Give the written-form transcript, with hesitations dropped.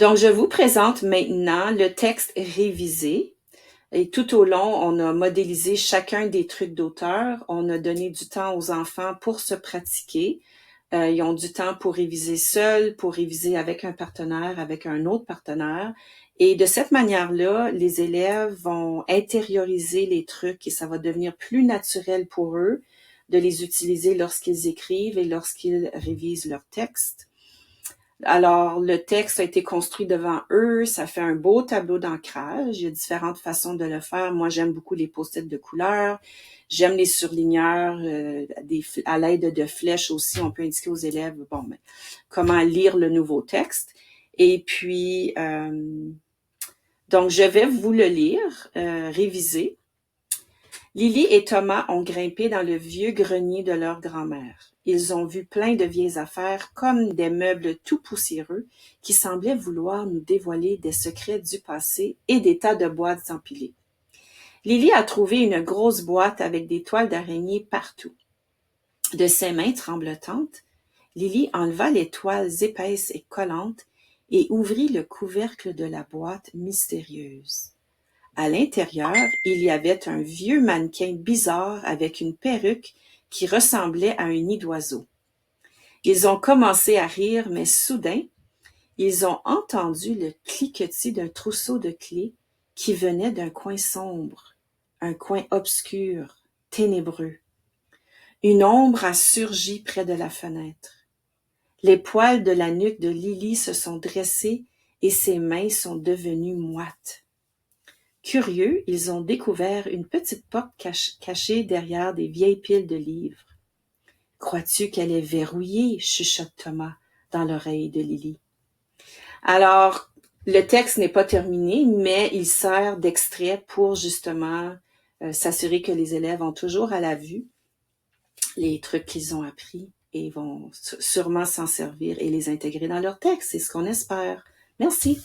Donc, je vous présente maintenant le texte révisé. Et tout au long, on a modélisé chacun des trucs d'auteur. On a donné du temps aux enfants pour se pratiquer. Ils ont du temps pour réviser seuls, pour réviser avec un partenaire, avec un autre partenaire. Et de cette manière-là, les élèves vont intérioriser les trucs et ça va devenir plus naturel pour eux de les utiliser lorsqu'ils écrivent et lorsqu'ils révisent leur texte. Alors, le texte a été construit devant eux, ça fait un beau tableau d'ancrage. Il y a différentes façons de le faire. Moi, j'aime beaucoup les post-it de couleur. J'aime les surligneurs à l'aide de flèches aussi. On peut indiquer aux élèves comment lire le nouveau texte. Et puis, donc, je vais vous le lire, réviser. Lily et Thomas ont grimpé dans le vieux grenier de leur grand-mère. Ils ont vu plein de vieilles affaires comme des meubles tout poussiéreux qui semblaient vouloir nous dévoiler des secrets du passé et des tas de boîtes empilées. Lily a trouvé une grosse boîte avec des toiles d'araignée partout. De ses mains tremblotantes, Lily enleva les toiles épaisses et collantes et ouvrit le couvercle de la boîte mystérieuse. À l'intérieur, il y avait un vieux mannequin bizarre avec une perruque qui ressemblait à un nid d'oiseau. Ils ont commencé à rire, mais soudain, ils ont entendu le cliquetis d'un trousseau de clés qui venait d'un coin sombre, un coin obscur, ténébreux. Une ombre a surgi près de la fenêtre. Les poils de la nuque de Lily se sont dressés et ses mains sont devenues moites. Curieux, ils ont découvert une petite porte cachée derrière des vieilles piles de livres. « Crois-tu qu'elle est verrouillée? » chuchote Thomas dans l'oreille de Lily. Alors, le texte n'est pas terminé, mais il sert d'extrait pour justement s'assurer que les élèves ont toujours à la vue les trucs qu'ils ont appris et vont sûrement s'en servir et les intégrer dans leur texte. C'est ce qu'on espère. Merci.